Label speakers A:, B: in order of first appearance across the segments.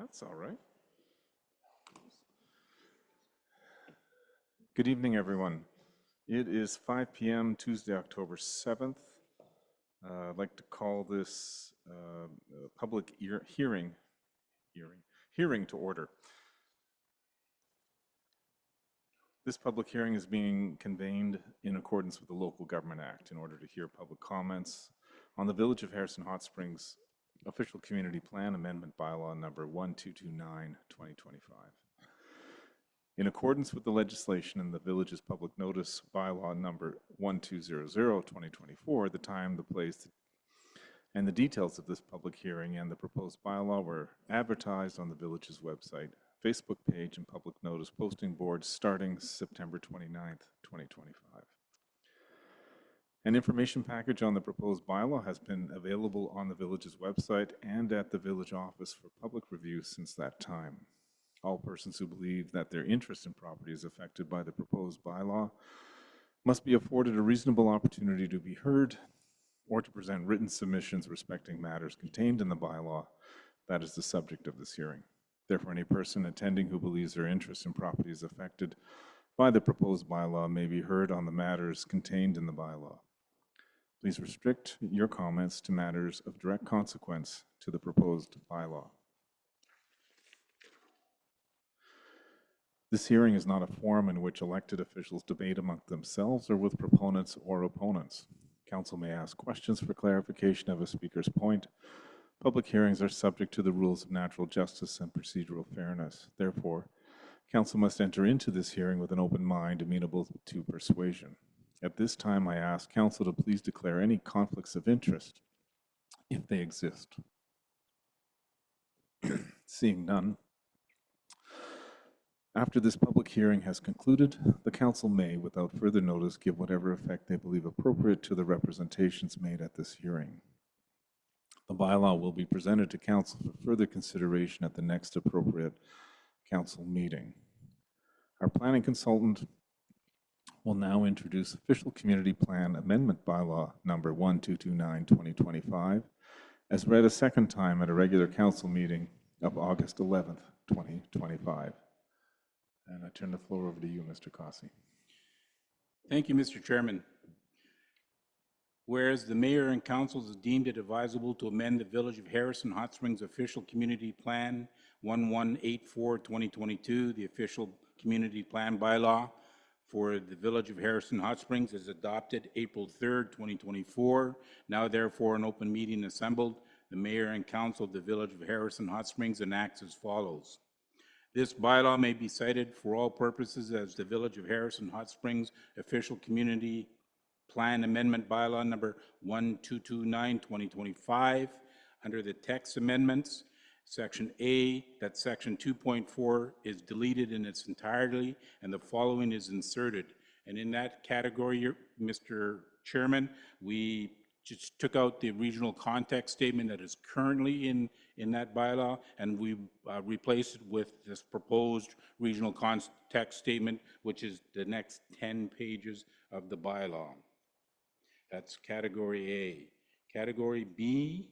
A: That's all right. Good evening, everyone. It is 5 p.m. Tuesday, October 7th. I'd like to call this public hearing to order. This public hearing is being convened in accordance with the Local Government Act in order to hear public comments on the Village of Harrison Hot Springs Official Community Plan Amendment Bylaw number 1229, 2025. In accordance with the legislation in the Village's Public Notice Bylaw number 1200, 2024, the time, the place, and the details of this public hearing and the proposed bylaw were advertised on the Village's website, Facebook page, and public notice posting boards starting September 29th, 2025. An information package on the proposed bylaw has been available on the Village's website and at the Village office for public review since that time. All persons who believe that their interest in property is affected by the proposed bylaw must be afforded a reasonable opportunity to be heard or to present written submissions respecting matters contained in the bylaw that is the subject of this hearing. Therefore, any person attending who believes their interest in property is affected by the proposed bylaw may be heard on the matters contained in the bylaw. Please restrict your comments to matters of direct consequence to the proposed bylaw. This hearing is not a forum in which elected officials debate among themselves or with proponents or opponents. Council may ask questions for clarification of a speaker's point. Public hearings are subject to the rules of natural justice and procedural fairness. Therefore, Council must enter into this hearing with an open mind amenable to persuasion. At this time, I ask Council to please declare any conflicts of interest, if they exist. Seeing none, after this public hearing has concluded, the Council may, without further notice, give whatever effect they believe appropriate to the representations made at this hearing. The bylaw will be presented to Council for further consideration at the next appropriate Council meeting. Our planning consultant will now introduce Official Community Plan Amendment Bylaw number 1229, 2025, as read a second time at a regular Council meeting of August 11th, 2025. And I turn the floor over to you, Mr. Cossey.
B: Thank you, Mr. Chairman. Whereas the Mayor and Council has deemed it advisable to amend the Village of Harrison Hot Springs Official Community Plan 1184-2022, the Official Community Plan Bylaw for the Village of Harrison Hot Springs is adopted April 3rd, 2024. Now therefore an open meeting assembled, the Mayor and Council of the Village of Harrison Hot Springs enacts as follows. This bylaw may be cited for all purposes as the Village of Harrison Hot Springs Official Community Plan Amendment Bylaw number 1229, 2025. Under the text amendments, Section A, that Section 2.4 is deleted in its entirety and the following is inserted. And in that category, Mr. Chairman, we just took out the regional context statement that is currently in that bylaw, and we replaced it with this proposed regional context statement, which is the next 10 pages of the bylaw. That's category A. Category B,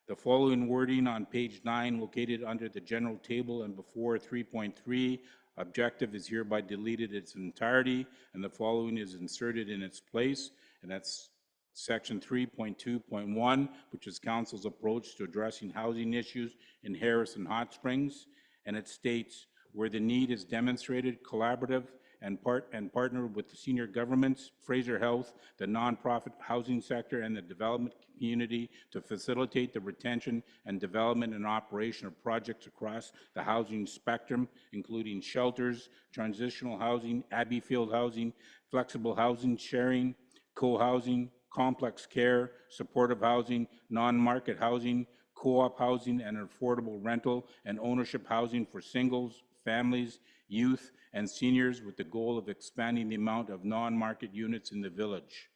B: the following wording on page 9, located under the general table and before 3.3, objective is hereby deleted in its entirety, and the following is inserted in its place, and that's section 3.2.1, which is Council's approach to addressing housing issues in Harrison Hot Springs, and it states, where the need is demonstrated, collaborative and partner with the senior governments, Fraser Health, the nonprofit housing sector, and the development community to facilitate the retention and development and operation of projects across the housing spectrum, including shelters, transitional housing, Abbeyfield housing, flexible housing sharing, co-housing, complex care, supportive housing, non-market housing, co-op housing, and affordable rental and ownership housing for singles, families, youth, and seniors, with the goal of expanding the amount of non-market units in the village.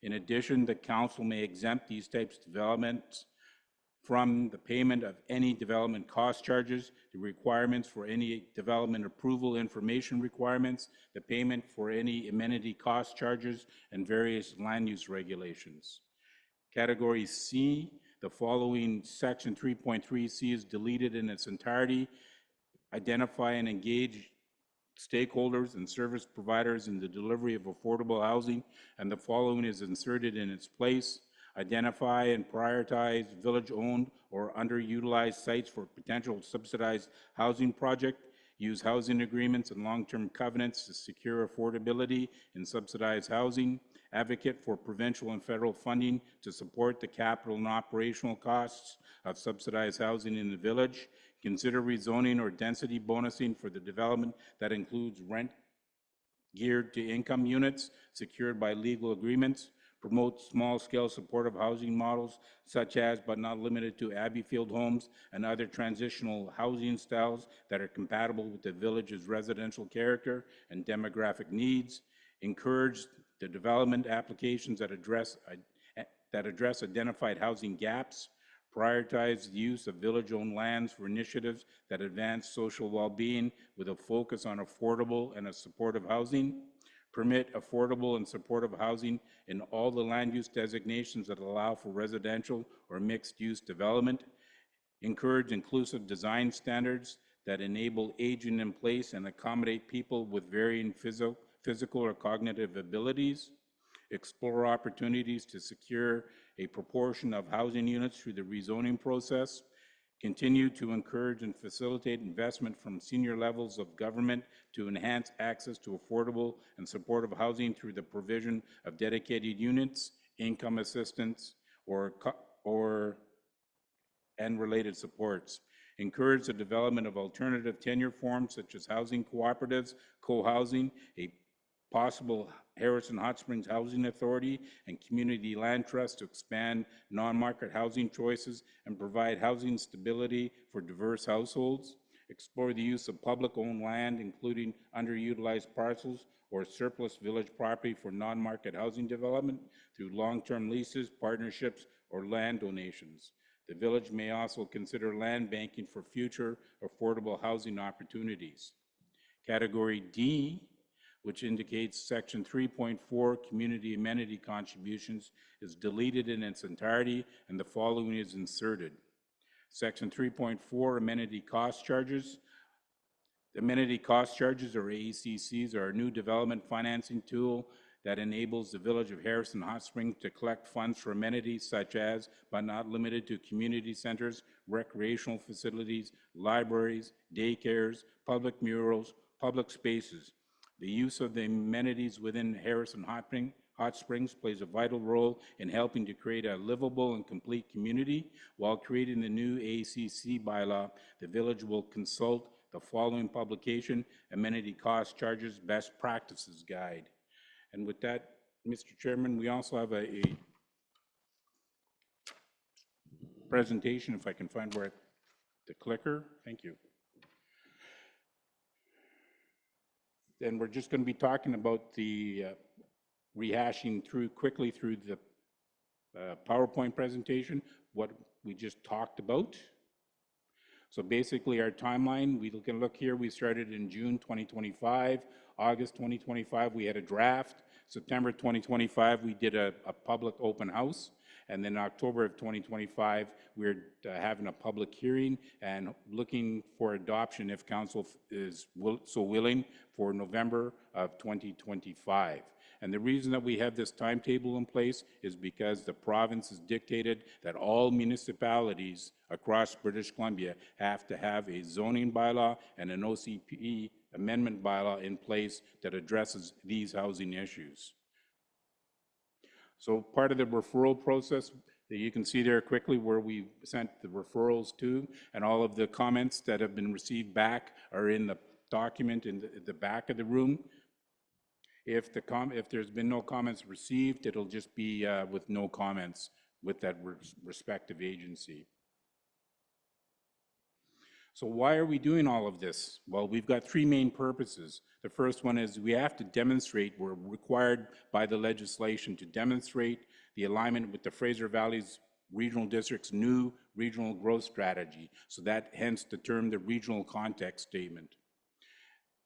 B: In addition, the council may exempt these types of developments from the payment of any development cost charges, the requirements for any development approval information requirements, the payment for any amenity cost charges, and various land use regulations. Category C, The following section 3.3C is deleted in its entirety. Identify and engage stakeholders and service providers in the delivery of affordable housing, and the following is inserted in its place. Identify and prioritize village-owned or underutilized sites for potential subsidized housing project. Use housing agreements and long-term covenants to secure affordability in subsidized housing. Advocate for provincial and federal funding to support the capital and operational costs of subsidized housing in the village. Consider rezoning or density bonusing for the development that includes rent geared to income units secured by legal agreements. Promote small-scale supportive housing models such as, but not limited to, Abbeyfield homes and other transitional housing styles that are compatible with the village's residential character and demographic needs. Encourage the development applications that address identified housing gaps. Prioritize the use of village-owned lands for initiatives that advance social well-being with a focus on affordable and supportive housing. Permit affordable and supportive housing in all the land use designations that allow for residential or mixed-use development. Encourage inclusive design standards that enable aging in place and accommodate people with varying physical or cognitive abilities. Explore opportunities to secure a proportion of housing units through the rezoning process. Continue to encourage and facilitate investment from senior levels of government to enhance access to affordable and supportive housing through the provision of dedicated units, income assistance, and related supports. Encourage the development of alternative tenure forms such as housing cooperatives, co-housing, a possible Harrison Hot Springs Housing Authority and community land trusts to expand non-market housing choices and provide housing stability for diverse households. Explore the use of public-owned land, including underutilized parcels or surplus village property for non-market housing development through long-term leases, partnerships, or land donations. The village may also consider land banking for future affordable housing opportunities. Category D, which indicates section 3.4 community amenity contributions, is deleted in its entirety and the following is inserted. Section 3.4 amenity cost charges. Amenity cost charges, or ACCs, are a new development financing tool that enables the village of Harrison Hot Springs to collect funds for amenities such as, but not limited to, community centers, recreational facilities, libraries, daycares, public murals, public spaces. The use of the amenities within Harrison Hot Springs plays a vital role in helping to create a livable and complete community. While creating the new ACC bylaw, the village will consult the following publication: Amenity Cost Charges Best Practices Guide. And with that, Mr. Chairman, we also have a presentation, if I can find where the clicker. Thank you. And we're just going to be talking about the rehashing quickly through the PowerPoint presentation, what we just talked about. So basically our timeline, we can look here, we started in June 2025, August 2025, we had a draft. September 2025, we did a public open house. And then October of 2025, we're having a public hearing and looking for adoption, if council is so willing, for November of 2025. And the reason that we have this timetable in place is because the province has dictated that all municipalities across British Columbia have to have a zoning bylaw and an OCP amendment bylaw in place that addresses these housing issues. So part of the referral process that you can see there quickly where we sent the referrals to, and all of the comments that have been received back are in the document in the back of the room. If there's been no comments received, it'll just be with no comments with that respective agency. So why are we doing all of this? Well, we've got three main purposes. The first one is we have to demonstrate, we're required by the legislation to demonstrate the alignment with the Fraser Valley's Regional District's new regional growth strategy. So that hence the term, the regional context statement.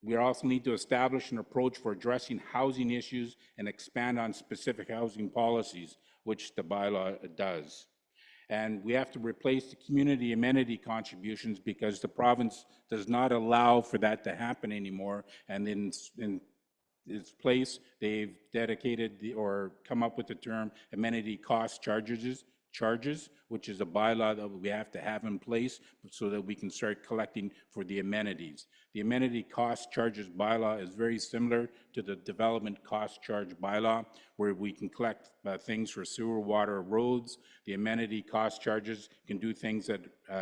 B: We also need to establish an approach for addressing housing issues and expand on specific housing policies, which the bylaw does. And we have to replace the community amenity contributions because the province does not allow for that to happen anymore. And in its place, they've dedicated or come up with the term amenity cost charges, which is a bylaw that we have to have in place so that we can start collecting for the amenities. The amenity cost charges bylaw is very similar to the development cost charge bylaw, where we can collect things for sewer, water, roads. The amenity cost charges can do things that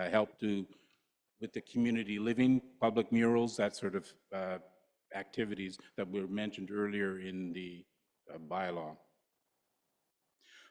B: help to with the community living, public murals, that sort of activities that were mentioned earlier in the bylaw.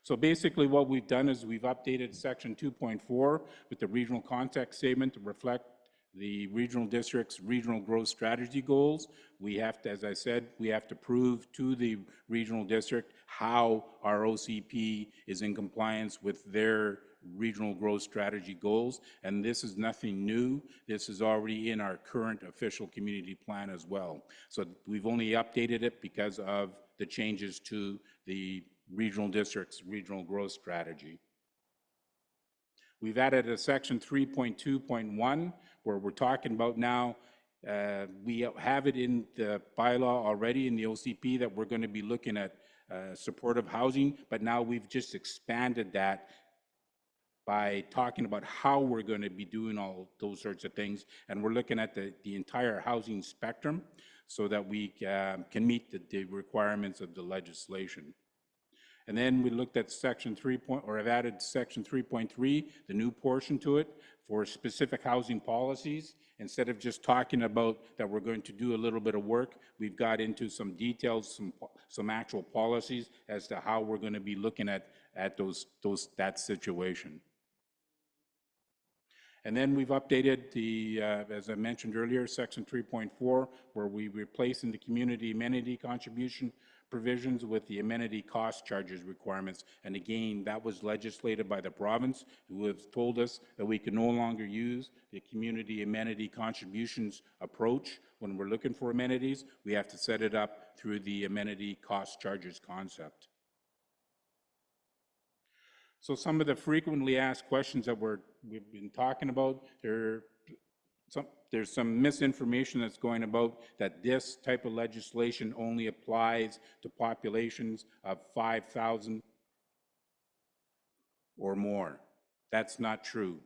B: So basically what we've done is we've updated section 2.4 with the regional context statement to reflect the regional district's regional growth strategy goals. We have to, as I said, we have to prove to the regional district how our OCP is in compliance with their regional growth strategy goals. And this is nothing new. This is already in our current official community plan as well. So we've only updated it because of the changes to the regional district's regional growth strategy. We've added a section 3.2.1 where we're talking about now, we have it in the bylaw already in the OCP that we're going to be looking at supportive housing, but now we've just expanded that by talking about how we're going to be doing all those sorts of things. And we're looking at the entire housing spectrum so that we can meet the requirements of the legislation. And then we looked at section 3. I've added section 3.3, the new portion to it for specific housing policies. Instead of just talking about that we're going to do a little bit of work, we've got into some details, some actual policies as to how we're going to be looking at that situation. And then we've updated the, as I mentioned earlier, section 3.4, where we replace in the community amenity contribution provisions with the amenity cost charges requirements. And again, that was legislated by the province, who have told us that we can no longer use the community amenity contributions approach when we're looking for amenities. We have to set it up through the amenity cost charges concept. So some of the frequently asked questions that we've been talking about, there's some misinformation that's going about that this type of legislation only applies to populations of 5,000 or more. That's not true.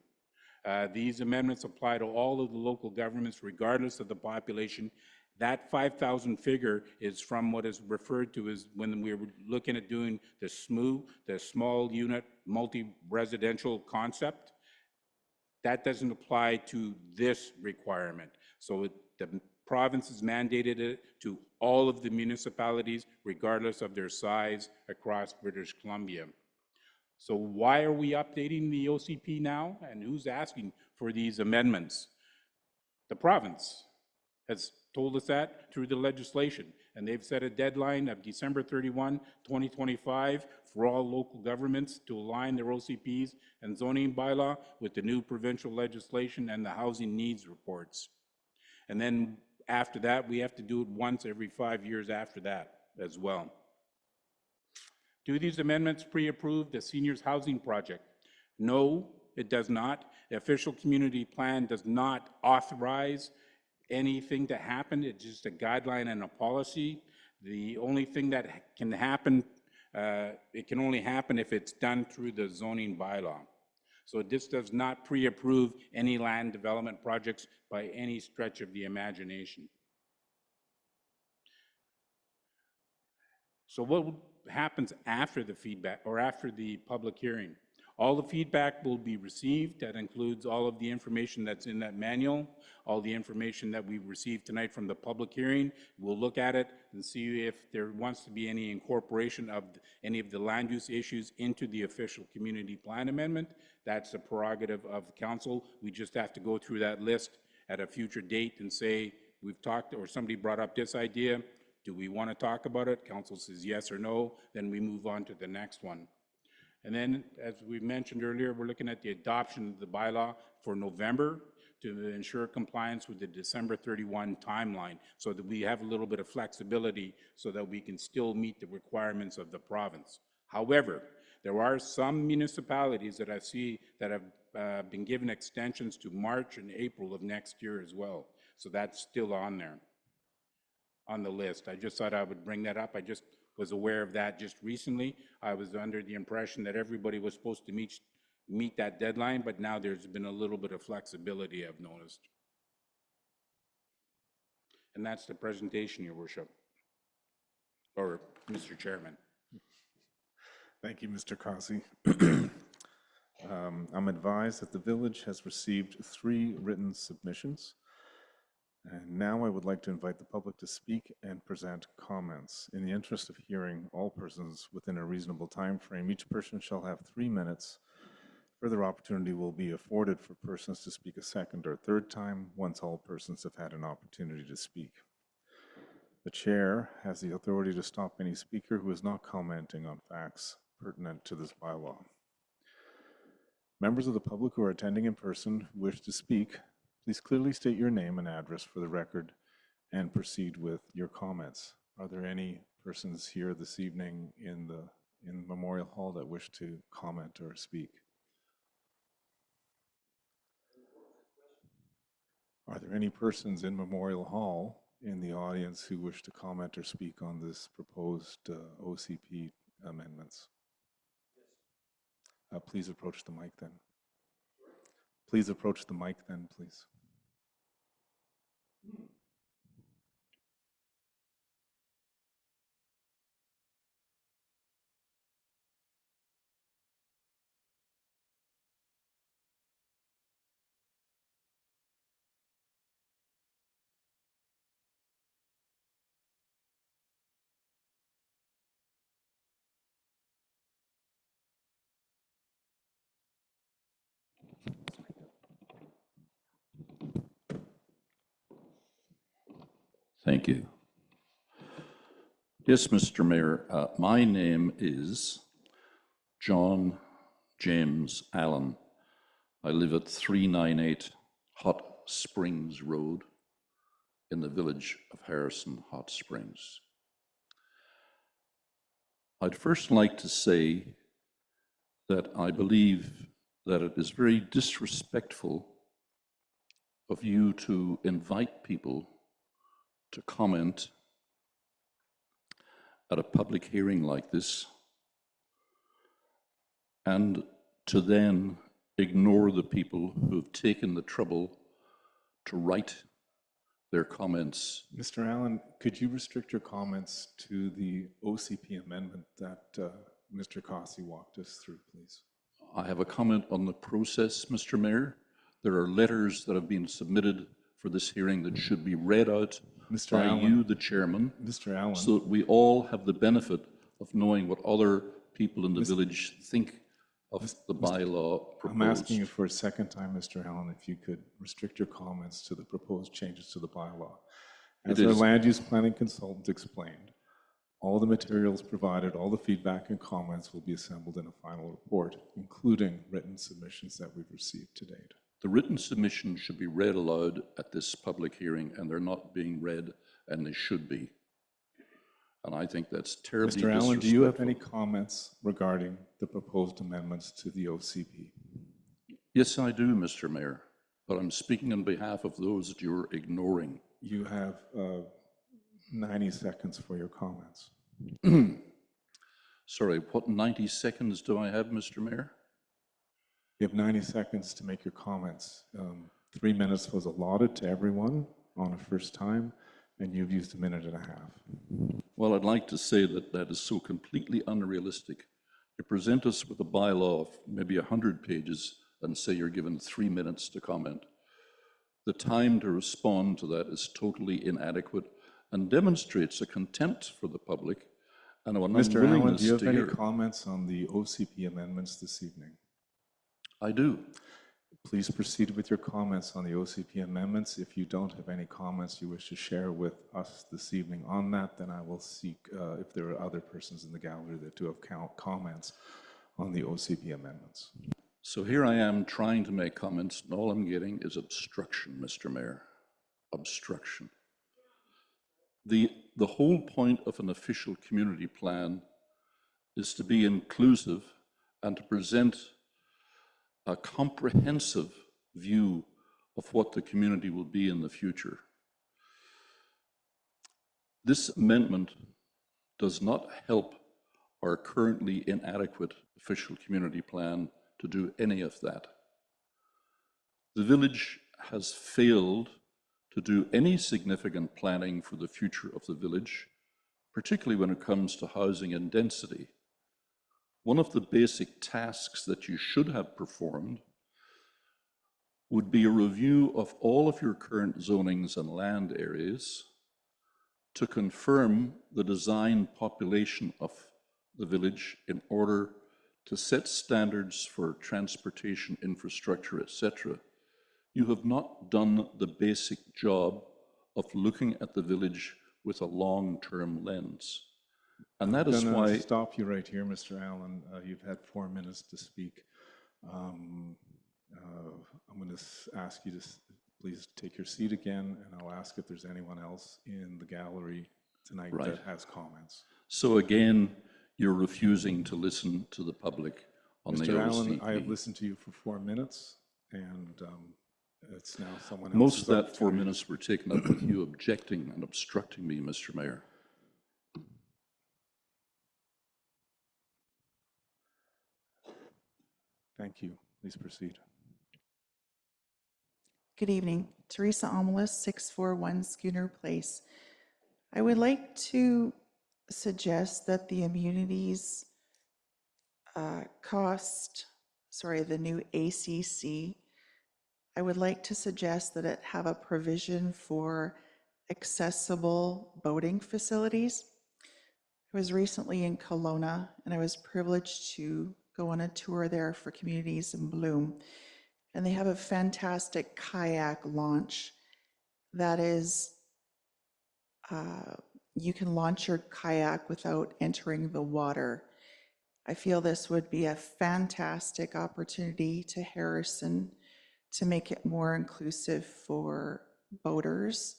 B: These amendments apply to all of the local governments regardless of the population. That 5,000 figure is from what is referred to as when we were looking at doing the SMU, the small unit multi-residential concept. That doesn't apply to this requirement. So the province has mandated it to all of the municipalities, regardless of their size across British Columbia. So why are we updating the OCP now? And who's asking for these amendments? The province has told us that through the legislation. And they've set a deadline of December 31, 2025 for all local governments to align their OCPs and zoning bylaw with the new provincial legislation and the housing needs reports. And then after that, we have to do it once every 5 years after that as well. Do these amendments pre-approve the seniors housing project? No, it does not. The official community plan does not authorize anything to happen. It's just a guideline and a policy. The only thing that can happen, it can only happen if it's done through the zoning bylaw. So this does not pre-approve any land development projects by any stretch of the imagination. So what happens after the feedback or after the public hearing? All the feedback will be received. That includes all of the information that's in that manual, all the information that we received tonight from the public hearing. We'll look at it and see if there wants to be any incorporation of any of the land use issues into the official community plan amendment. That's a prerogative of the council. We just have to go through that list at a future date and say, we've talked, or somebody brought up this idea. Do we want to talk about it? Council says yes or no, then we move on to the next one. And then, as we mentioned earlier, we're looking at the adoption of the bylaw for November to ensure compliance with the December 31 timeline, so that we have a little bit of flexibility so that we can still meet the requirements of the province. However, There are some municipalities that I see that have been given extensions to March and April of next year as well. So that's still on there, on the list. I just thought I would bring that up. I just was aware of that just recently. I was under the impression that everybody was supposed to meet that deadline, but now there's been a little bit of flexibility, I've noticed. And that's the presentation, Your Worship, or Mr. Chairman.
A: Thank you, Mr. Kasi. I'm advised that the village has received 3 written submissions. And now I would like to invite the public to speak and present comments. In the interest of hearing all persons within a reasonable time frame, each person shall have 3 minutes. Further opportunity will be afforded for persons to speak a second or third time once all persons have had an opportunity to speak. The chair has the authority to stop any speaker who is not commenting on facts pertinent to this bylaw. Members of the public who are attending in person who wish to speak, please clearly state your name and address for the record and proceed with your comments. Are there any persons here this evening in Memorial Hall that wish to comment or speak? Are there any persons in Memorial Hall in the audience who wish to comment or speak on this proposed OCP amendments? Please approach the mic then. Please approach the mic then, please.
C: Thank you. Yes, Mr. Mayor, my name is John James Allen. I live at 398 Hot Springs Road in the village of Harrison Hot Springs. I'd first like to say that I believe that it is very disrespectful of you to invite people to comment at a public hearing like this and to then ignore the people who have taken the trouble to write their comments.
A: Mr. Allen, could you restrict your comments to the OCP amendment that Mr. Kasi walked us through, please?
C: I have a comment on the process, Mr. Mayor. There are letters that have been submitted for this hearing that should be read out
A: Mr.
C: by
A: Allen,
C: you, the chairman,
A: Mr. Allen,
C: so that we all have the benefit of knowing what other people in the village think of the bylaw proposed.
A: I'm asking you for a second time, Mr. Allen, if you could restrict your comments to the proposed changes to the bylaw. As our land use planning consultant explained, all the materials provided, all the feedback and comments will be assembled in a final report, including written submissions that we've received to date.
C: The written submissions should be read aloud at this public hearing, and they're not being read, and they should be. And I think that's terribly
A: Mr. Allen,
C: disrespectful.
A: do you have any comments regarding the proposed amendments to the OCP?
C: Yes, I do, Mr. Mayor, but I'm speaking on behalf of those that you're ignoring.
A: You have 90 seconds for your comments.
C: Sorry, what 90 seconds do I have, Mr. Mayor?
A: You have 90 seconds to make your comments. 3 minutes was allotted to everyone on a first time, and you've used 1.5 minutes.
C: Well, I'd like to say that that is so completely unrealistic. You present us with a bylaw of maybe 100 pages and say you're given 3 minutes to comment. The time to respond to that is totally inadequate and demonstrates a contempt for the public and an
A: Mr. Allen,
C: unwillingness
A: do you have
C: to
A: any
C: hear.
A: comments on the OCP amendments this evening?
C: I do.
A: Please proceed with your comments on the OCP amendments. If you don't have any comments you wish to share with us this evening on that, then I will seek if there are other persons in the gallery that do have comments on the OCP amendments.
C: So here I am trying to make comments, and all I'm getting is obstruction, Mr. Mayor. Obstruction. The whole point of an official community plan is to be inclusive and to present a comprehensive view of what the community will be in the future. This amendment does not help our currently inadequate official community plan to do any of that. The village has failed to do any significant planning for the future of the village, particularly when it comes to housing and density. One of the basic tasks that you should have performed would be a review of all of your current zonings and land areas to confirm the design population of the village in order to set standards for transportation infrastructure, etc. You have not done the basic job of looking at the village with a long-term lens. And that is
A: I'm
C: why...
A: going to stop you right here, Mr. Allen. You've had 4 minutes to speak. I'm going to ask you to please take your seat again, and I'll ask if there's anyone else in the gallery tonight that has comments.
C: So again, you're refusing to listen to the public on the OCP.
A: Mr. Allen, I have listened to you for 4 minutes, and it's now someone else's
C: Most of that 4
A: opportunity.
C: minutes were taken up with you objecting and obstructing me, Mr. Mayor.
A: Thank you. Please proceed.
D: Good evening. Teresa Omelis, 641 Schooner Place. I would like to suggest that the immunities the new ACC, I would like to suggest that it have a provision for accessible boating facilities. I was recently in Kelowna, and I was privileged to go on a tour there for Communities in Bloom. And they have a fantastic kayak launch that is, you can launch your kayak without entering the water. I feel this would be a fantastic opportunity to Harrison to make it more inclusive for boaters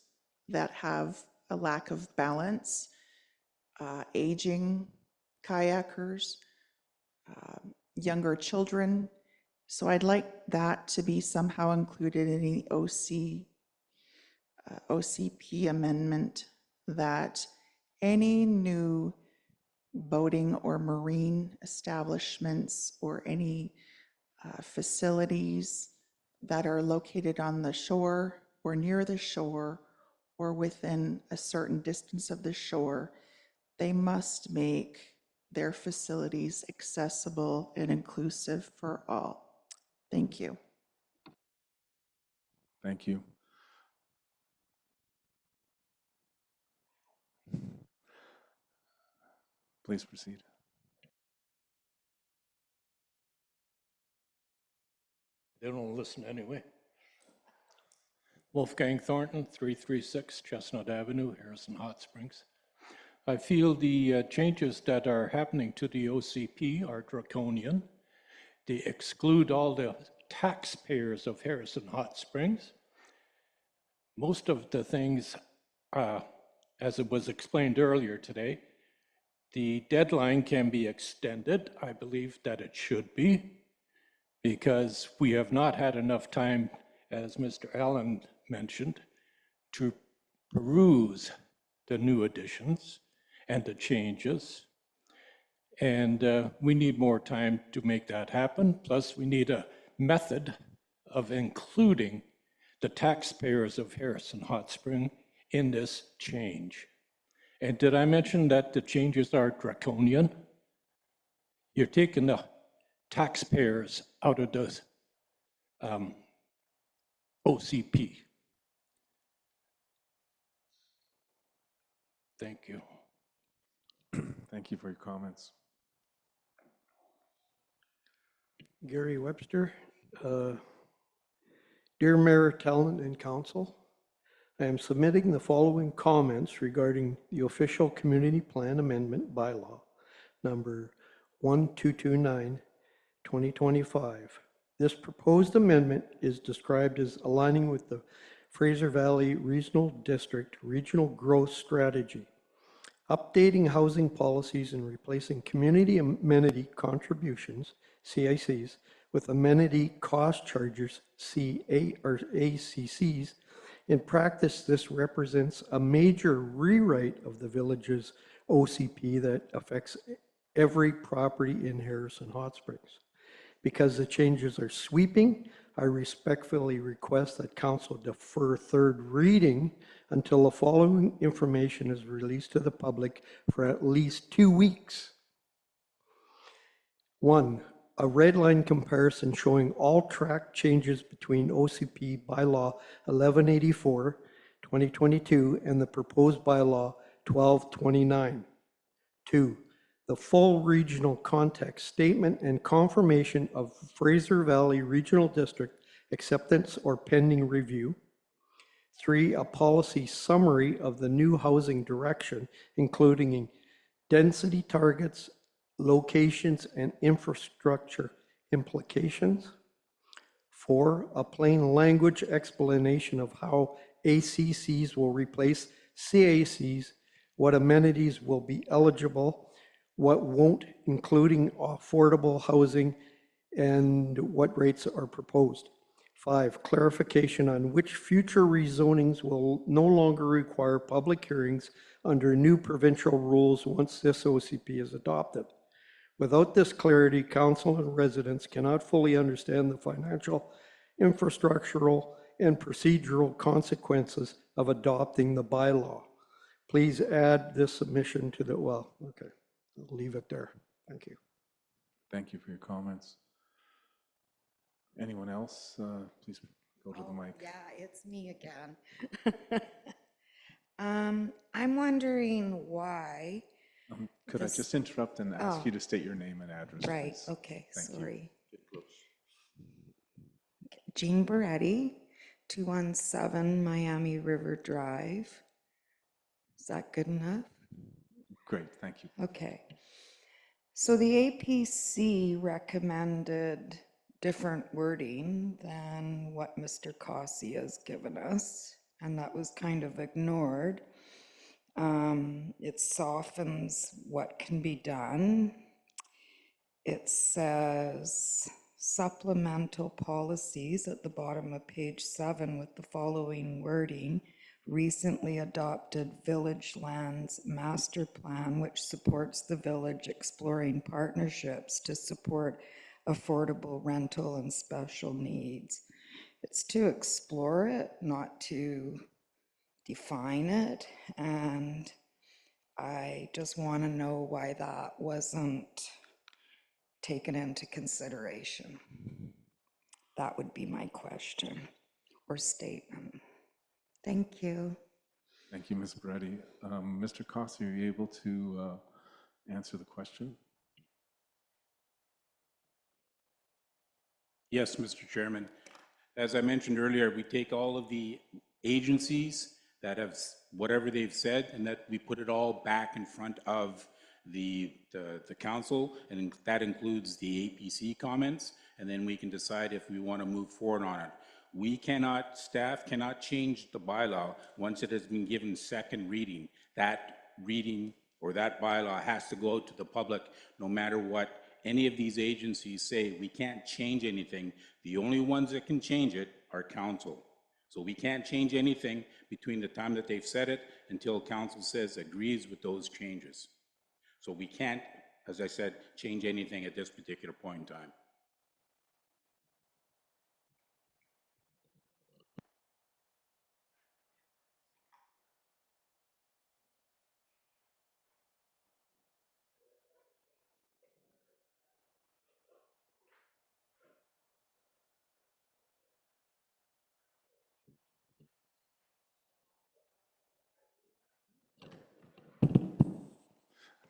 D: that have a lack of balance, aging kayakers, younger children. So I'd like that to be somehow included in the OCP amendment, that any new boating or marine establishments or any facilities that are located on the shore or near the shore or within a certain distance of the shore, they must make their facilities accessible and inclusive for all. Thank you.
A: Thank you. Please proceed.
E: They don't listen anyway. Wolfgang Thornton, 336 Chestnut Avenue, Harrison Hot Springs. I feel the changes that are happening to the OCP are draconian. They exclude all the taxpayers of Harrison Hot Springs. Most of the things, as it was explained earlier today, the deadline can be extended. I believe that it should be, because we have not had enough time, as Mr. Allen mentioned, to peruse the new additions and the changes. And we need more time to make that happen. Plus, we need a method of including the taxpayers of Harrison Hot Spring in this change. And did I mention that the changes are draconian? You're taking the taxpayers out of the OCP. Thank you.
A: Thank you for your comments.
F: Gary Webster. Dear Mayor, Talent, and Council, I am submitting the following comments regarding the official community plan amendment bylaw number 1229, 2025. This proposed amendment is described as aligning with the Fraser Valley Regional District Regional Growth Strategy, updating housing policies and replacing community amenity contributions CICs, with amenity cost chargers, ACCs. In practice, this represents a major rewrite of the village's OCP that affects every property in Harrison Hot Springs. Because the changes are sweeping, I respectfully request that council defer third reading until the following information is released to the public for at least 2 weeks. 1, a red line comparison showing all track changes between OCP bylaw 1184, 2022, and the proposed bylaw 1229. 2, the full regional context statement and confirmation of Fraser Valley Regional District acceptance or pending review. 3, a policy summary of the new housing direction, including density targets, locations, and infrastructure implications. 4, a plain language explanation of how ACCs will replace CACs, what amenities will be eligible, what won't, including affordable housing, and what rates are proposed. 5, clarification on which future rezonings will no longer require public hearings under new provincial rules once this OCP is adopted. Without this clarity, council and residents cannot fully understand the financial, infrastructural, and procedural consequences of adopting the bylaw. Please add this submission to the, well, okay, I'll leave it there. Thank you.
A: Thank you for your comments. Anyone else? Please go to the mic.
G: Yeah, it's me again. I'm wondering why,
A: Could I just interrupt and ask you to state your name and address,
G: right,
A: please?
G: okay,
A: Thank you.
G: sorry. Jean Beretti, 217 Miami River Drive. Is that good enough?
A: Great, thank you.
G: Okay. So the APC recommended different wording than what Mr. Cossey has given us, and that was kind of ignored. It softens what can be done. It says supplemental policies at the bottom of page 7 with the following wording: recently adopted village lands master plan, which supports the village exploring partnerships to support affordable rental and special needs. It's to explore it, not to define it, and I just want to know why that wasn't taken into consideration. That would be my question or statement. Thank you.
A: Thank you, Ms. Beretti. Mr. Cossey, are you able to answer the question?
B: Yes, Mr. Chairman. As I mentioned earlier, we take all of the agencies that have whatever they've said, and that we put it all back in front of the council, and that includes the APC comments, and then we can decide if we want to move forward on it. We cannot, staff cannot change the bylaw once it has been given second reading. That reading or that bylaw has to go out to the public no matter what any of these agencies say. We can't change anything. The only ones that can change it are council. So we can't change anything between the time that they've said it until council says agrees with those changes. So we can't, as I said, change anything at this particular point in time.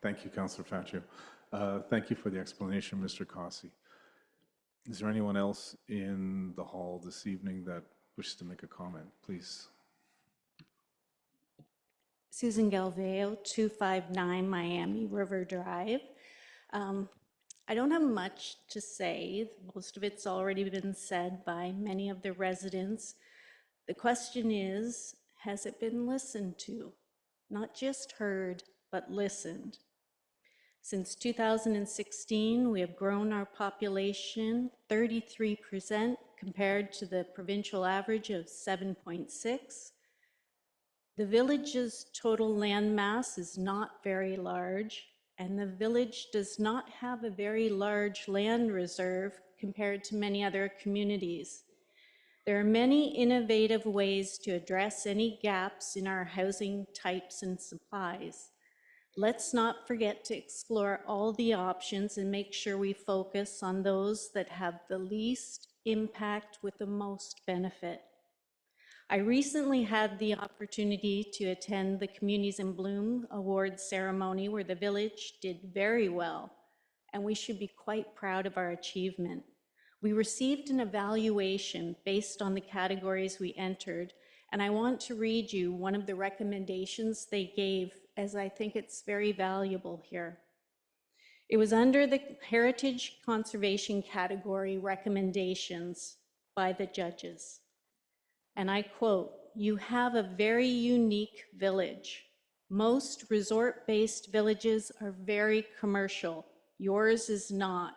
A: Thank you, Councillor Faccio. Thank you for the explanation, Mr. Cossey. Is there anyone else in the hall this evening that wishes to make a comment? Please.
H: Susan Galveo, 259 Miami River Drive. I don't have much to say. Most of it's already been said by many of the residents. The question is, has it been listened to? Not just heard, but listened. Since 2016, we have grown our population 33% compared to the provincial average of 7.6. The village's total land mass is not very large, and the village does not have a very large land reserve compared to many other communities. There are many innovative ways to address any gaps in our housing types and supplies. Let's not forget to explore all the options and make sure we focus on those that have the least impact with the most benefit. I recently had the opportunity to attend the Communities in Bloom Awards ceremony where the village did very well, and we should be quite proud of our achievement. We received an evaluation based on the categories we entered, and I want to read you one of the recommendations they gave, as I think it's very valuable here. It was under the Heritage Conservation category recommendations by the judges. And I quote, "You have a very unique village. Most resort-based villages are very commercial. Yours is not.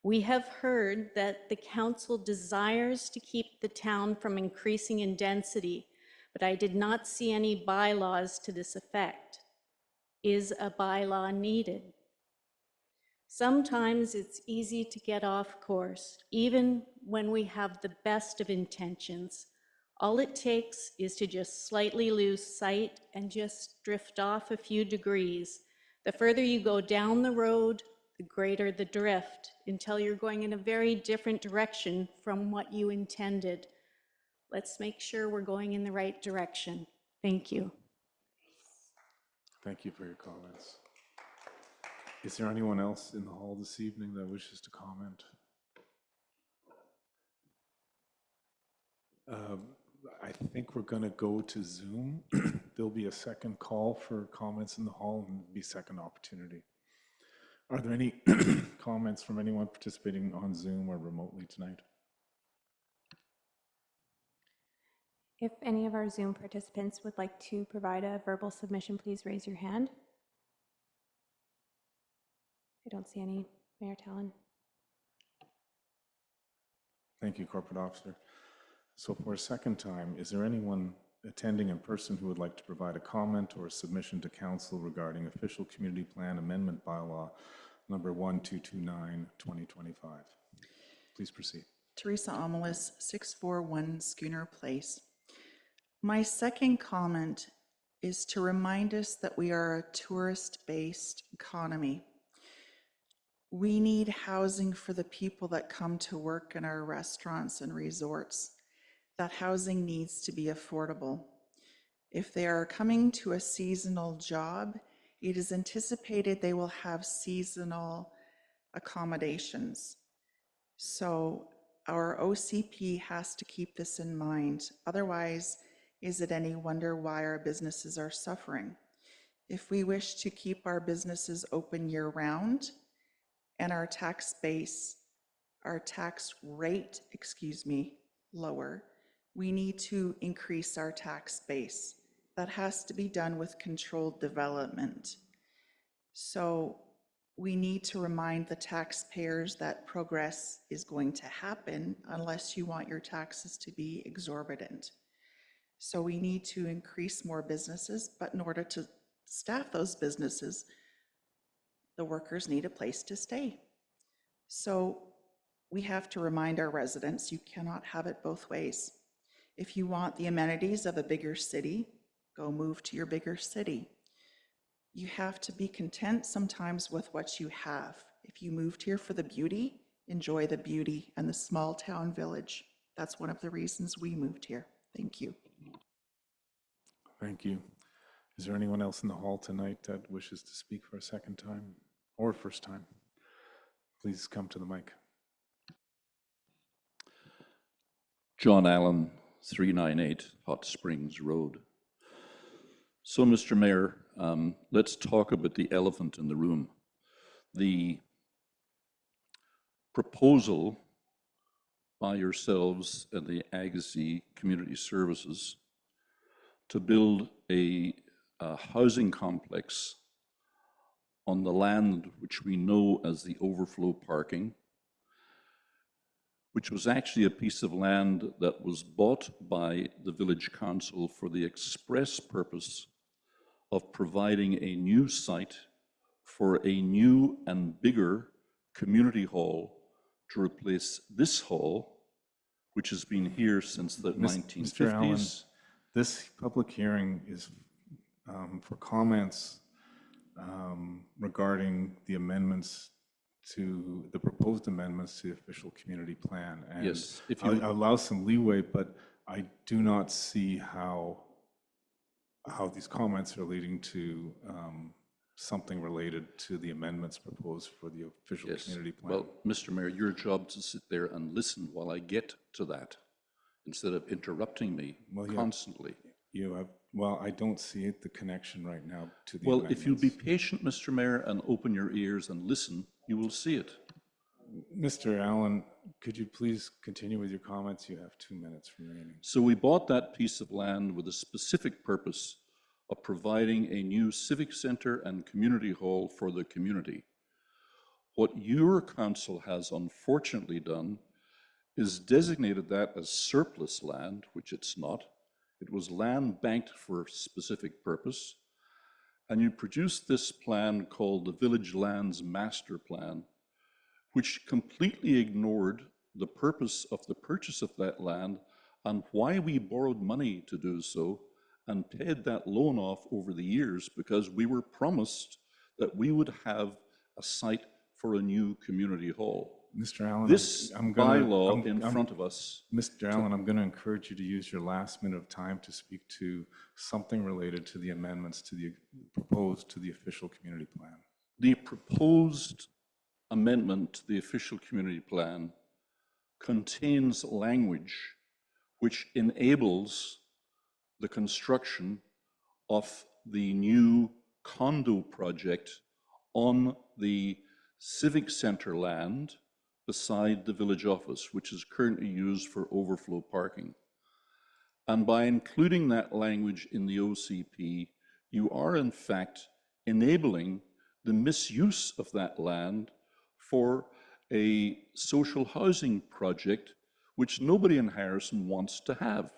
H: We have heard that the council desires to keep the town from increasing in density, but I did not see any bylaws to this effect. Is a bylaw needed? Sometimes it's easy to get off course, even when we have the best of intentions. All it takes is to just slightly lose sight and just drift off a few degrees. The further you go down the road, the greater the drift, until you're going in a very different direction from what you intended. Let's make sure we're going in the right direction." Thank you.
A: Thank you for your comments. Is there anyone else in the hall this evening that wishes to comment? I think we're going to go to Zoom. There'll be a second call for comments in the hall and be second opportunity. Are there any comments from anyone participating on Zoom or remotely tonight?
I: If any of our Zoom participants would like to provide a verbal submission, please raise your hand. I don't see any. Mayor Tallon.
A: Thank you, Corporate Officer. So for a second time, is there anyone attending in person who would like to provide a comment or a submission to council regarding official community plan amendment bylaw number 1229-2025? Please proceed.
D: Teresa Omelis, 641 Schooner Place. My second comment is to remind us that we are a tourist-based economy. We need housing for the people that come to work in our restaurants and resorts. That housing needs to be affordable. If they are coming to a seasonal job, it is anticipated they will have seasonal accommodations. So our OCP has to keep this in mind. Otherwise, is it any wonder why our businesses are suffering? If we wish to keep our businesses open year-round and our tax rate, lower, we need to increase our tax base. That has to be done with controlled development. So we need to remind the taxpayers that progress is going to happen unless you want your taxes to be exorbitant. So we need to increase more businesses, but in order to staff those businesses, the workers need a place to stay. So we have to remind our residents, you cannot have it both ways. If you want the amenities of a bigger city, go move to your bigger city. You have to be content sometimes with what you have. If you moved here for the beauty, enjoy the beauty and the small town village. That's one of the reasons we moved here. Thank you.
A: Thank you. Is there anyone else in the hall tonight that wishes to speak for a second time or first time? Please come to the mic.
C: John Allen, 398 Hot Springs Road. So, Mr. Mayor, let's talk about the elephant in the room. The proposal by yourselves and the Agassiz Community Services to build a housing complex on the land which we know as the overflow parking, which was actually a piece of land that was bought by the village council for the express purpose of providing a new site for a new and bigger community hall to replace this hall, which has been here since the
A: Mr. Allen,
C: 1950s.
A: this public hearing is for comments regarding the amendments to, the proposed amendments to the official community plan. And
C: Yes, if
A: I'll
C: you,
A: allow some leeway, but I do not see how these comments are leading to something related to the amendments proposed for the official
C: yes,
A: community plan.
C: well, Mr. Mayor, your job is to sit there and listen while I get to that, instead of interrupting me
A: Well, yeah.
C: constantly.
A: You have, well, I don't see the connection right now to the
C: Well,
A: amendments.
C: if you'll be patient, Mr. Mayor, and open your ears and listen, you will see it.
A: Mr. Allen, could you please continue with your comments? You have 2 minutes remaining.
C: So we bought that piece of land with a specific purpose of providing a new civic center and community hall for the community. What your council has unfortunately done is designated that as surplus land, which it's not. It was land banked for a specific purpose. And you produced this plan called the Village Lands Master Plan, which completely ignored the purpose of the purchase of that land and why we borrowed money to do so and paid that loan off over the years, because we were promised that we would have a site for a new community hall.
A: Mr. Allen,
C: This
A: I'm gonna-
C: bylaw
A: I'm-
C: in
A: I'm-
C: front of us,
A: Mr. Allen, I'm going to encourage you to use your last minute of time to speak to something related to the amendments to the proposed to the official community plan.
C: the proposed amendment to the official community plan contains language which enables the construction of the new condo project on the civic center land beside the village office, which is currently used for overflow parking. And by including that language in the OCP, you are in fact enabling the misuse of that land for a social housing project which nobody in Harrison wants to have.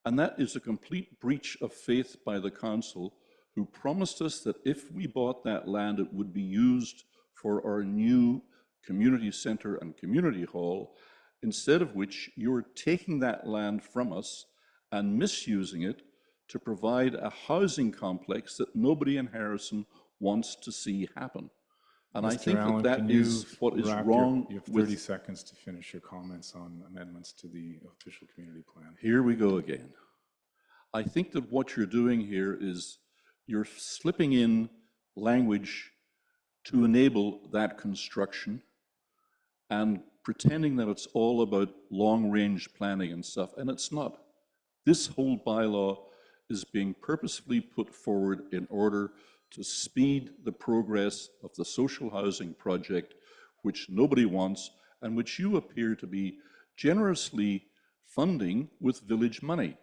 C: And that is a complete breach of faith by the council, who promised us that if we bought that land, it would be used for our new community center and community hall, instead of which you're taking that land from us and misusing it to provide a housing complex that nobody in Harrison wants to see happen. And I
A: Mr.
C: think
A: Allen,
C: that
A: can
C: that is
A: you
C: what is
A: wrap
C: wrong
A: You have 30
C: with,
A: seconds to finish your comments on amendments to the official community plan.
C: here we go again. I think that what you're doing here is you're slipping in language to enable that construction and pretending that it's all about long-range planning and stuff, and it's not. This whole bylaw is being purposefully put forward in order to speed the progress of the social housing project, which nobody wants and which you appear to be generously funding with village money.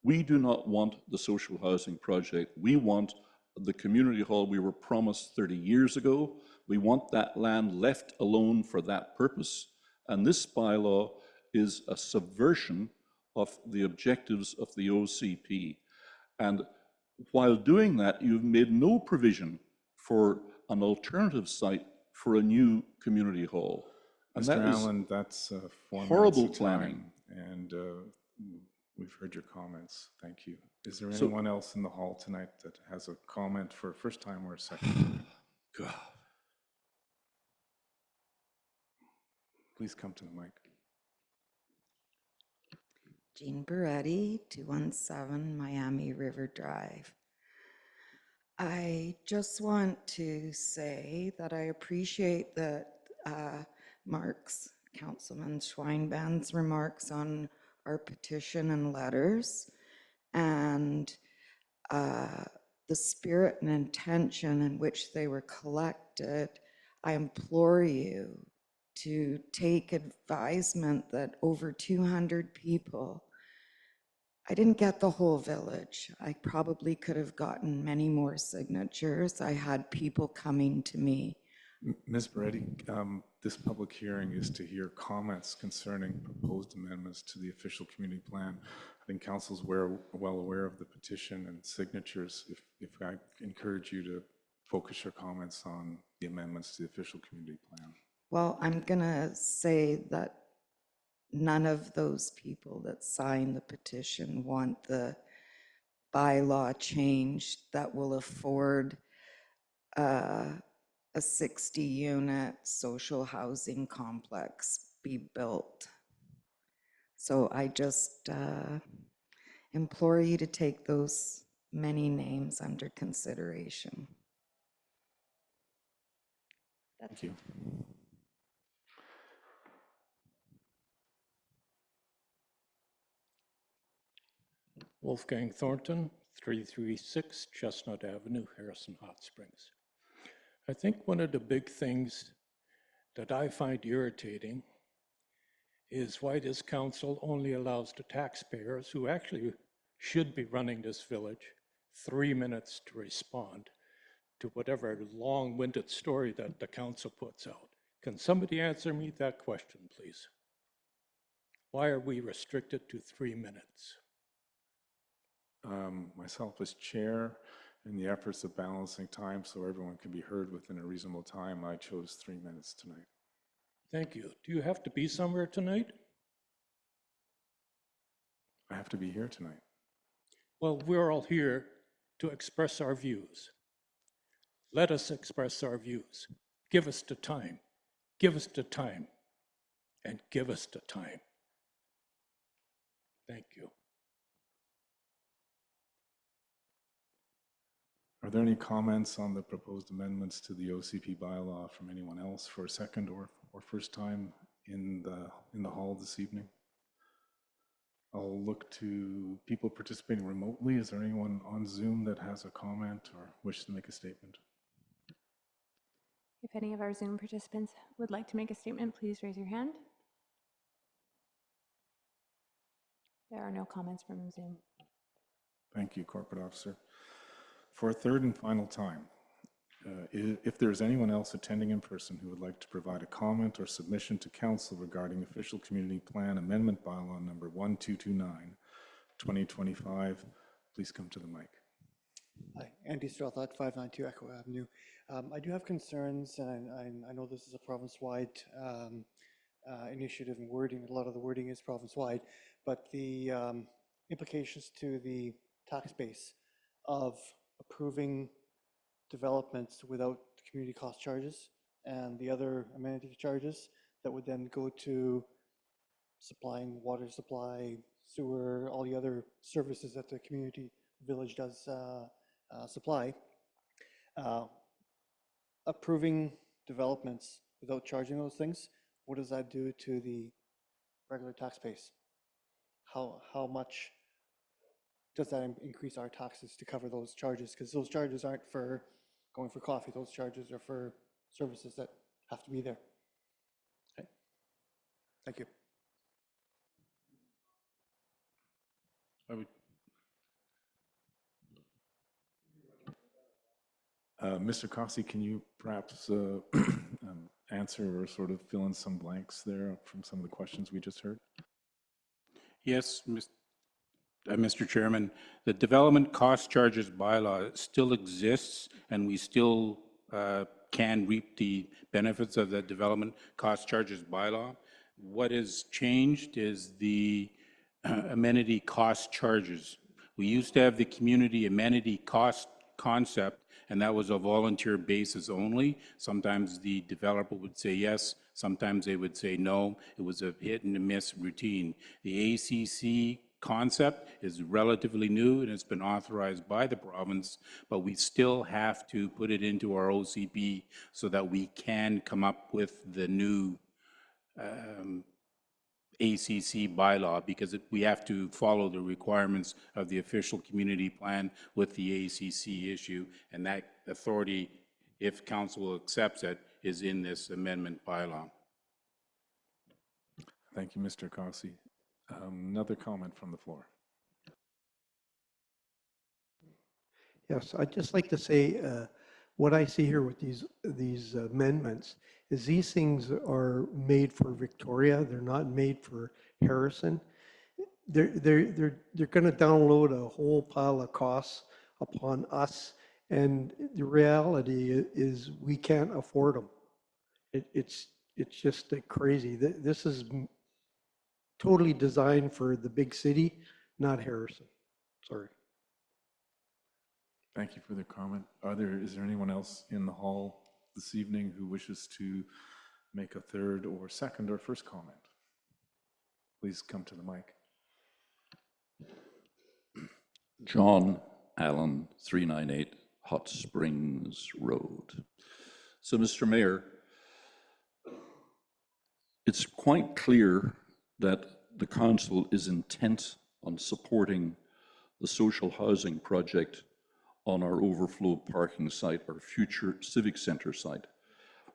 C: We do not want the social housing project. We want the community hall we were promised 30 years ago. We want that land left alone for that purpose. And this bylaw is a subversion of the objectives of the OCP. And while doing that, you've made no provision for an alternative site for a new community hall. And
A: Mr.
C: that is
A: Allen, that's 4
C: horrible
A: minutes of time,
C: planning.
A: and we've heard your comments. Thank you. Is there
C: So-
A: anyone else in the hall tonight that has a comment for a first time or a second time?
C: God.
A: Please come to the mic.
G: Jean Beretti, 217 Miami River Drive. I just want to say that I appreciate that Councilman Schweinband's remarks on our petition and letters, and the spirit and intention in which they were collected. I implore you to take advisement that over 200 people I didn't get the whole village. I probably could have gotten many more signatures. I had people coming to me.
A: Ms. Beretti, this public hearing is to hear comments concerning proposed amendments to the official community plan. I think council's well aware of the petition and signatures. If I encourage you to focus your comments on the amendments to the official community plan.
G: Well, I'm gonna say that none of those people that signed the petition want the bylaw changed that will afford a 60-unit social housing complex be built. So I just implore you to take those many names under consideration.
A: Thank you.
E: Wolfgang Thornton, 336 Chestnut Avenue, Harrison Hot Springs. I think one of the big things that I find irritating is why this council only allows the taxpayers, who actually should be running this village, 3 minutes to respond to whatever long-winded story that the council puts out. Can somebody answer me that question, please? Why are we restricted to 3 minutes?
A: Myself as chair, in the efforts of balancing time so everyone can be heard within a reasonable time, I chose 3 minutes tonight.
E: Thank you. Do you have to be somewhere tonight?
A: I have to be here tonight.
E: Well, we're all here to express our views. Let us express our views. Give us the time. Give us the time. And give us the time. Thank you.
A: Are there any comments on the proposed amendments to the OCP bylaw from anyone else for a second or first time in the hall this evening? I'll look to people participating remotely. Is there anyone on Zoom that has a comment or wishes to make a statement?
I: If any of our Zoom participants would like to make a statement, please raise your hand. There are no comments from Zoom.
A: Thank you, Corporate Officer. For a third and final time, if there's anyone else attending in person who would like to provide a comment or submission to council regarding official community plan amendment bylaw number 1229, 2025, please come to the mic.
J: Hi, Andy Strelthak, 592 Echo Avenue. I do have concerns, and I know this is a province-wide initiative and wording. A lot of the wording is province-wide, but the implications to the tax base of approving developments without community cost charges and the other amenity charges that would then go to supplying water supply, sewer, all the other services that the community village does supply. Approving developments without charging those things, what does that do to the regular tax base? How much does that increase our taxes to cover those charges? Because those charges aren't for going for coffee. Those charges are for services that have to be there. Okay. Thank you.
A: Mr. Cossey, can you perhaps answer or sort of fill in some blanks there from some of the questions we just heard?
B: Yes, Mr. Chairman, the development cost charges bylaw still exists, and we still can reap the benefits of the development cost charges bylaw. What has changed is the amenity cost charges. We used to have the community amenity cost concept, and that was a volunteer basis only. Sometimes the developer would say yes, sometimes they would say no. It was a hit and miss routine. The ACC concept is relatively new and it's been authorized by the province, but we still have to put it into our OCP so that we can come up with the new ACC bylaw, because we have to follow the requirements of the official community plan with the ACC issue, and that authority, if council accepts it, is in this amendment bylaw.
A: Thank you, Mr. Cossey. Another comment from the floor.
F: Yes, I'd just like to say, what I see here with these amendments is these things are made for Victoria. They're not made for Harrison. They're going to download a whole pile of costs upon us. And the reality is we can't afford them. It's just crazy. This is totally designed for the big city, not Harrison. Sorry.
A: Thank you for the comment. Is there anyone else in the hall this evening who wishes to make a third or second or first comment? Please come to the mic.
C: John Allen, 398 Hot Springs Road. So, Mr. Mayor, it's quite clear that the council is intent on supporting the social housing project on our overflow parking site, our future civic center site.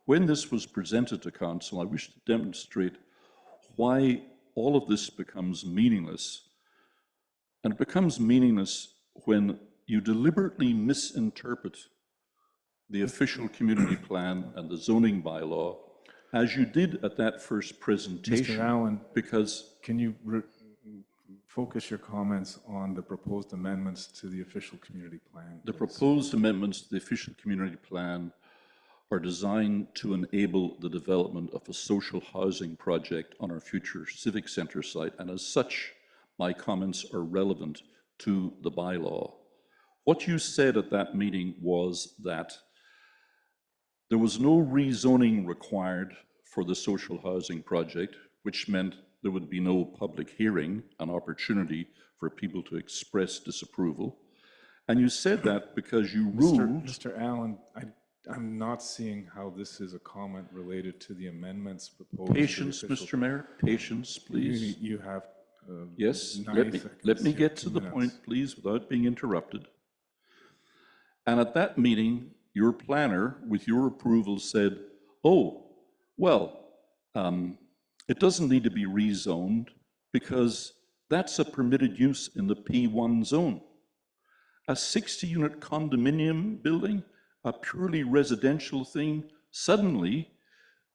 C: When this was presented to council, I wish to demonstrate why all of this becomes meaningless. And it becomes meaningless when you deliberately misinterpret the official community plan and the zoning bylaw, as you did at that first presentation.
A: Mr. Allen,
C: because
A: can you focus your comments on the proposed amendments to the official community plan?
C: the
A: please?
C: proposed amendments to the official community plan are designed to enable the development of a social housing project on our future civic center site, and as such, my comments are relevant to the bylaw. What you said at that meeting was that there was no rezoning required for the social housing project, which meant there would be no public hearing, an opportunity for people to express disapproval. And you said that because you ruled...
A: Mr. Allen, I'm not seeing how this is a comment related to the amendments proposed.
C: Patience, Mr. Mayor, patience, please.
A: You have
C: Yes,
A: 90
C: let me
A: seconds,
C: get to
A: 2
C: the
A: minutes.
C: point, please, without being interrupted. And at that meeting, your planner, with your approval, said, oh, well, it doesn't need to be rezoned because that's a permitted use in the P1 zone. A 60-unit condominium building, a purely residential thing, suddenly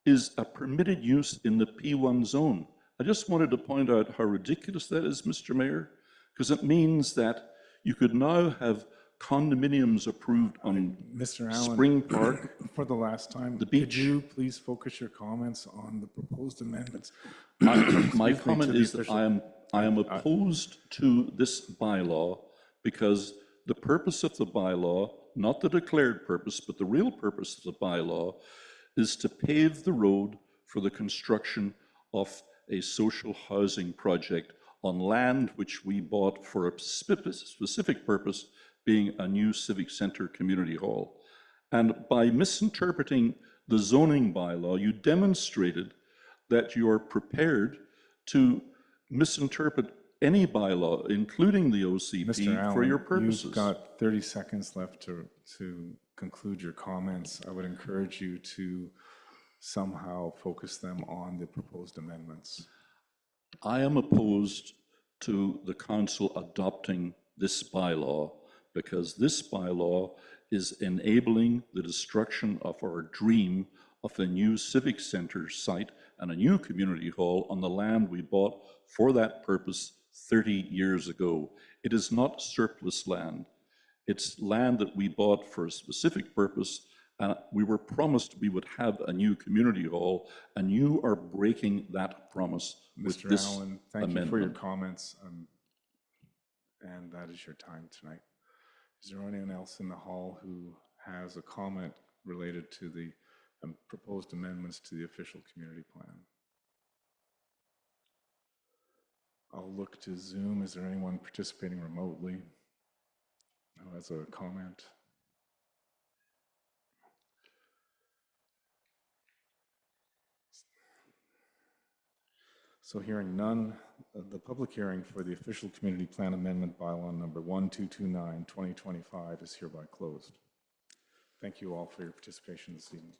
C: is a permitted use in the P1 zone. I just wanted to point out how ridiculous that is, Mr. Mayor, because it means that you could now have condominiums approved on
A: Mr. Allen,
C: Spring Park,
A: for the last time,
C: the
A: could
C: beach.
A: you please focus your comments on the proposed amendments?
C: My
A: Excuse me,
C: comment
A: to the
C: is that
A: official-
C: I am opposed to this bylaw because the purpose of the bylaw, not the declared purpose, but the real purpose of the bylaw, is to pave the road for the construction of a social housing project on land which we bought for a specific purpose, being a new civic center community hall. And by misinterpreting the zoning bylaw, you demonstrated that you are prepared to misinterpret any bylaw, including the
A: Mr.
C: OCP,
A: Allen,
C: for your purposes.
A: you've got 30 seconds left to conclude your comments. I would encourage you to somehow focus them on the proposed amendments.
C: I am opposed to the council adopting this bylaw because this bylaw is enabling the destruction of our dream of a new civic center site and a new community hall on the land we bought for that purpose 30 years ago. It is not surplus land. It's land that we bought for a specific purpose, and we were promised we would have a new community hall, and you are breaking that promise with
A: Mr.
C: this
A: Allen, thank
C: amendment.
A: you for your comments, and that is your time tonight. Is there anyone else in the hall who has a comment related to the proposed amendments to the official community plan? I'll look to Zoom. Is there anyone participating remotely who has a comment? So hearing none, the public hearing for the official community plan amendment bylaw number 1229, 2025 is hereby closed. Thank you all for your participation this evening.